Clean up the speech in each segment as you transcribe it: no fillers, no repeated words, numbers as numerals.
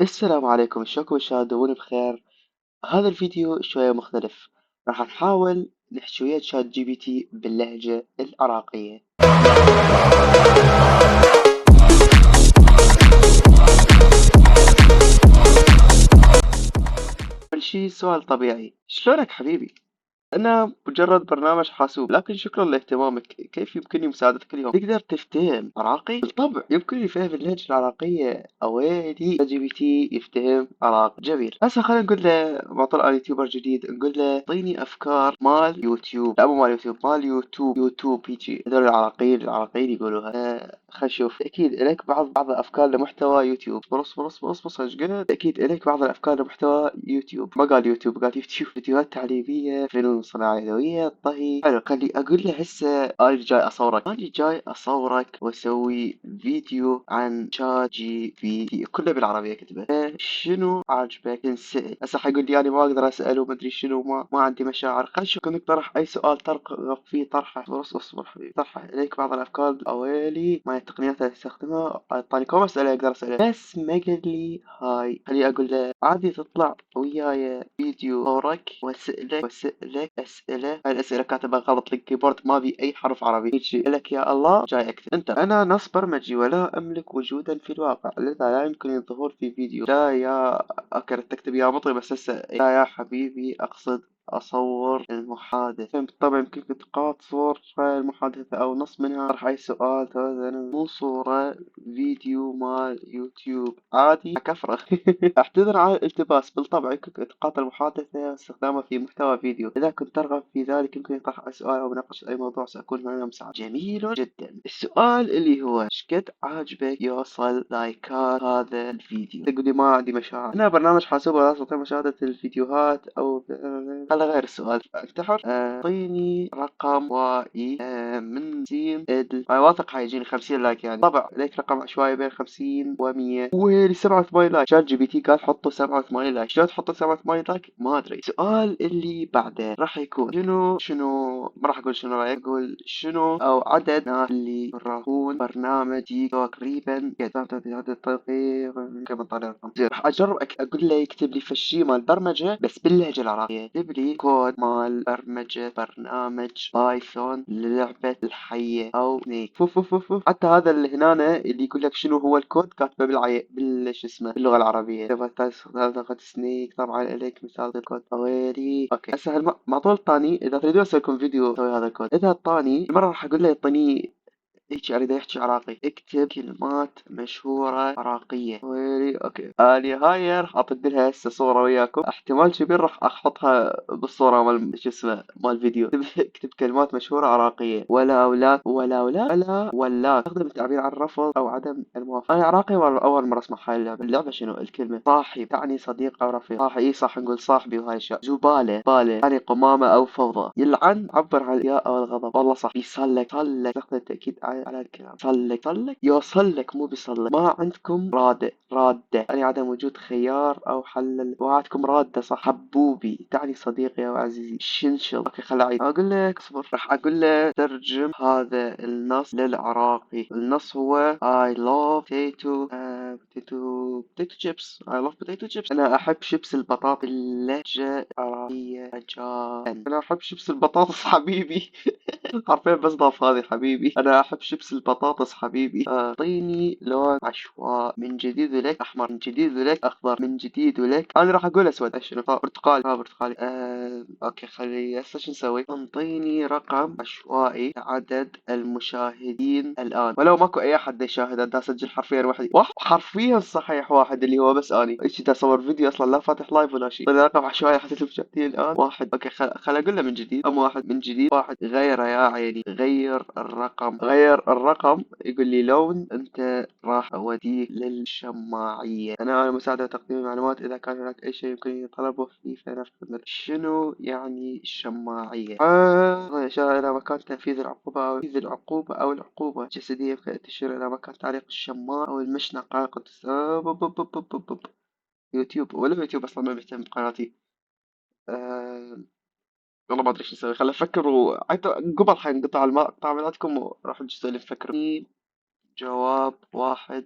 السلام عليكم، شلونكم تشاهدون بخير؟ هذا الفيديو شوية مختلف. راح نحاول نحكي ويا شات جي بي تي باللهجة العراقية. أول شي سؤال طبيعي، شلونك حبيبي؟ أنا مجرد برنامج حاسوب، لكن شكرا لاهتمامك. كيف يمكنني مساعدتك اليوم؟ تقدر تفتهم عراقي؟ بالطبع يمكنني فهم اللهجة العراقية. أويلي جي بي تي يفتهم عراقي، جميل. هسه خلينا نقول له معطل أنا يوتيوبر جديد، نقول له اعطيني أفكار مال يوتيوب، لا مو مال يوتيوب، مال يوتيوب يجي هذول العراقيين يقولوها. خلينا نشوف. أكيد إليك بعض الأفكار لمحتوى يوتيوب. بص إيش قلت؟ أكيد إليك بعض الأفكار لمحتوى يوتيوب. ما قال يوتيوب، قال يوتيوب. فيديوهات تعليمية، فنون صناعة يدوية، طهي. حلو، خلي أقول له هسه أنا جاي أصورك وأسوي فيديو عن شات جي بي تي، كله بالعربية كتبه. شنو عاجبك تنسأل؟ هسه حيقول لي أنا ما أقدر أسأله وما أدري شنو، ما عندي مشاعر. خل نشوف إنك طرح أي سؤال ترغب فيه طرحه. اصبر حبيبي، طرحه. إليك بعض الأفكار الأويلي مع التقنيات اللي استخدمها. أعطاني كم أسئلة أقدر أسأله، بس ما قال لي هاي. خلي أقول له عادي تطلع وياي فيديو صورك وأسألك أسئلة. هاي الأسئلة كاتبها غلط، الكيبورد ما بي أي حرف عربي. يجي لك يا الله جاي أكتب أنت. أنا نص برمجي ولا أملك وجودا في الواقع، لذا لا يمكنني الظهور في فيديو. لا يا كانت تكتب يا مطرب، بس هسه لا يا حبيبي أقصد أصور المحادثة. بالطبع يمكنك التقاط صور المحادثة أو نص منها، طرح أي سؤال. مو صورة، فيديو مال يوتيوب عادي كفرة. اعتذر عن الالتباس. بالطبع يمكنك التقاط المحادثة واستخدامها في محتوى فيديو. إذا كنت ترغب في ذلك يمكن طرح أي سؤال أو مناقشة أي موضوع، سأكون هنا مساعد. جميل جدا. السؤال اللي هو شقد عاجبك يوصل لايكات هذا الفيديو؟ تقول لي ما عندي مشاعر، أنا برنامج حاسوب ولا أستطيع مشاهدة الفيديوهات أو هذا غير السؤال. انتحر. أعطيني رقم عشوائي من سين أنا واثق حيجيني 50 لايك. يعني طبعا ليك رقم عشوائي بين 50 و100. ويلي 87 لايك. شات جي بي تي قال حطوا 87 لايك. شلون تحطوا 87 لايك؟ ما ادري. السؤال اللي بعده راح يكون شنو ما راح اقول شنو رايك، اقول شنو او عدد الناس اللي يراهون برنامج تقريبا عدد تقريبا كم طريقة. زين، راح اجرب اقول له يكتب لي فشي مال برمجة بس باللهجة العراقية. يكتب لي كود مال برمجة برنامج بايثون للعبة الحية او سنيك. فوف فوف فوف فوف. حتى هذا اللي هنا اللي يقول لك شنو هو الكود كاتبه شو اسمه باللغة العربية. لغة سنيك. طبعا اليك مثال الكود ويلي. اوكي هسه معطول طاني اذا تريدون اسوي لكم فيديو اسوي هذا الكود. اذا طاني المرة راح اقول له يعطيني هيك اريد يحكي عراقي. اكتب كلمات مشهورة عراقية. ويلي اوكي. اني هاي راح اطق لها هسه صورة وياكم. احتمال كبير راح احطها بالصورة مال شو اسمه مال الفيديو. اكتب كلمات مشهورة عراقية. ولا استخدم التعبير عن الرفض او عدم الموافقة. انا عراقي اول مرة اسمع هاي اللعبة. اللعبة شنو الكلمة؟ صاحب تعني صديق او رفيق. صاحب اي صح نقول صاحبي وهاي الاشياء. باله يعني قمامة او فوضى. يلعن عبر عن الإياء او الغضب. والله صح. صلك تاخذ التأكيد على الكلام. صلك يوصلك مو بيصلك. ما عندكم رادة يعني عدم وجود خيار او حل. وعدكم رادة صح. حبوبي تعني صديقي او عزيزي. شنشل. اوكي خل اعيد. اقول لك اصبر. راح اقول له ترجم هذا النص للعراقي. النص هو I love potato chips. I love potato chips. انا احب شيبس البطاطا باللهجة العراقية رجاء. انا احب شيبس البطاطس حبيبي. حرفيا بس ضاف هذه حبيبي. انا احب شيبس البطاطس حبيبي. اعطيني لون عشواء. من جديد ولك احمر، من جديد ولك اخضر، من جديد ولك انا راح اقول اسود. اشنو برتقالي. برتقالي. اوكي خلي هسه شو نسوي. انطيني رقم عشوائي عدد المشاهدين الان، ولو ماكو اي احد يشاهد. انت اسجل حرفيا وحدي حرفيا صحيح واحد اللي هو بس اني ايش دا اصور فيديو اصلا لا فاتح لايف ولا شيء. طيب رقم عشوائي حدد المشاهدين الان واحد. اوكي خل اقول له من جديد. واحد من جديد. واحد غيره يا عيني. غير الرقم. يقول لي لون. انت راح اوديك للشماعية. انا مساعدة تقديم المعلومات. اذا كان هناك اي شيء يمكن طلبه فيه فنفذ. شنو يعني الشماعية؟ إشارة إلى مكان تنفيذ العقوبة أو تنفيذ العقوبة أو العقوبة الجسدية. تشير إلى مكان تعليق الشماعة أو المشنقة. يوتيوب ولا يوتيوب أصلا ما بيهتم بقناتي. أه... والله ما أدري شو نسوي. خل أفكر قبل حينقطع المقطع بيناتكم وراح نجي نفكر. جواب واحد.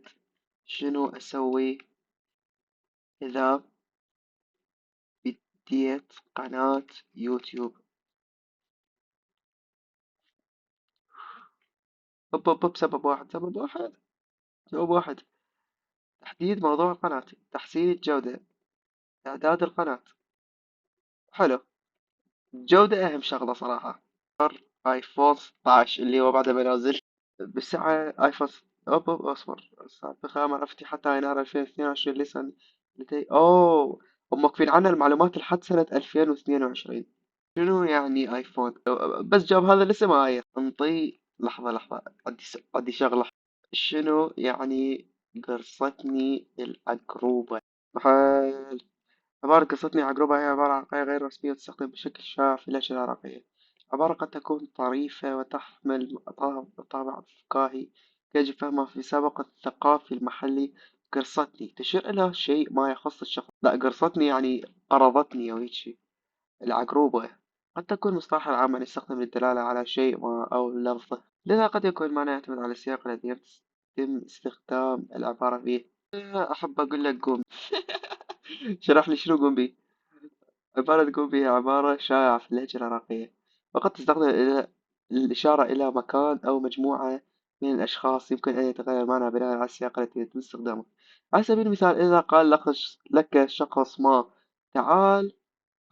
شنو أسوي إذا بديت قناة يوتيوب. سبب واحد، سبب واحد. تحديد موضوع القناة، تحسين الجودة، إعداد القناة. حلو. الجودة أهم شغلة صراحة. ايفون 16 اللي هو بعد ما نازل بالساعة ايفون اصبر، الساعة الفخامة عرفتي حتى يناير 2022 لسه لدي هم مكفين عنا المعلومات لحد سنة 2022. شنو يعني ايفون؟ بس جاب هذا الاسم آية انطي لحظة عندي شغلة. شنو يعني قرصتني العقروبة؟ محل. عبارة قصتني عقربة هي عبارة عن حياة غير رسمية تستخدم بشكل شائع في الأجهزة العراقية. عبارة قد تكون طريفة وتحمل طابع فكاهي يجب فهمها في سبق الثقافي المحلي. قرصتني تشير إلى شيء ما يخص الشخص. لا، قرصتني يعني قرضتني أو هيك شيء. العقروبة قد تكون مصطلحا عاما يستخدم للدلالة على شيء ما أو لفظه، لذا قد يكون المعنى يعتمد على السياق الذي يتم استخدام العبارة فيه. أحب أقول لك قوم. شرح لي شنو قوم بي. عبارة قومي هي عبارة شائعة في اللهجة العراقية، وقد تستخدم الإشارة إلى مكان أو مجموعة من الأشخاص. يمكن أن يتغير معنى بناء على السياق التي يتم استخدامه. على سبيل المثال، إذا قال لك شخص ما تعال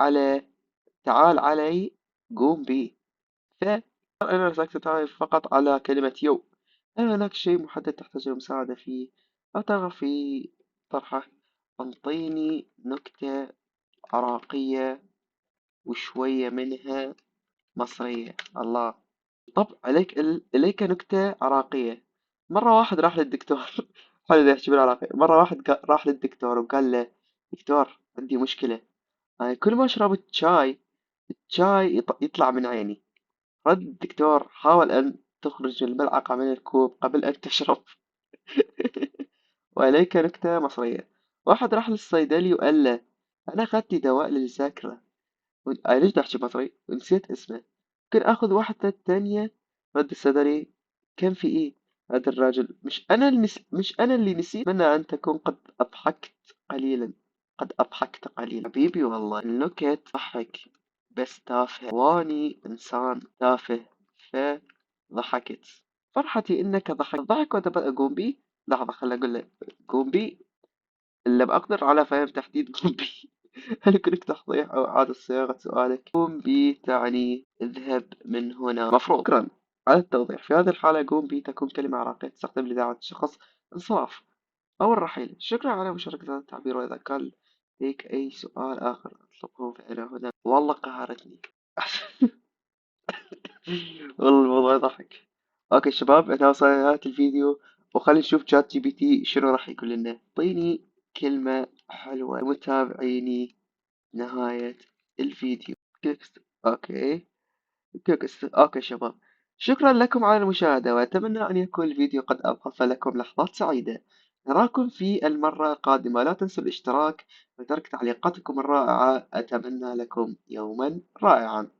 على تعال علي قوم بي، فأنا رسلت تعرف فقط على كلمة يو. هل هناك شيء محدد تحتاج المساعدة فيه أو ترغب في طرحه؟ أنطيني نكتة عراقية وشوية منها مصرية. الله. طب إليك نكتة عراقية. مرة واحد راح للدكتور. حلو ده يحكي بالعراقي. مرة واحد راح للدكتور وقال له: دكتور، عندي مشكلة. أنا كل ما أشرب الشاي يطلع من عيني. رد الدكتور: حاول أن تخرج الملعقة من الكوب قبل أن تشرب. وإليك نكتة مصرية. واحد راح للصيدلي وقال له: أنا أخذت دواء للذاكرة. أنا ليش بدي أحكي مصري ونسيت اسمه؟ ممكن آخذ واحدة تانية. رد الصيدلي: كان في إيه؟ هذا الرجل مش أنا اللي نسيت. أتمنى أن تكون قد أضحكت قليلا. حبيبي والله النكت تضحك، بس تافهة، واني إنسان تافه فضحكت. فرحتي إنك ضحكت. ضحك وأنت بقى قوم بي. لحظة خليني أقول لك. قوم بي اللي بقدر على فهم تحديد قوم بي. هل يمكنك تصحيح أو إعادة صياغة سؤالك؟ قوم بي تعني اذهب من هنا. مفروض. شكرا على التوضيح. في هذه الحالة قوم بي تكون كلمة عراقية تستخدم لدعوة الشخص انصراف أو الرحيل. شكرا على مشاركة هذا التعبير، وإذا كان لديك أي سؤال آخر اطلبه فأنا هنا. والله قهرتني. والله الموضوع يضحك. اوكي شباب، احنا وصلنا لنهاية الفيديو، وخلينا نشوف شات جي بي تي شنو راح يقول لنا. اعطيني كلمة حلوة متابعيني نهاية الفيديو. اوكي. اوكي شباب، شكرا لكم على المشاهدة، وأتمنى أن يكون الفيديو قد أضاف لكم لحظات سعيدة. نراكم في المرة القادمة. لا تنسوا الاشتراك وترك تعليقاتكم الرائعة. أتمنى لكم يوما رائعا.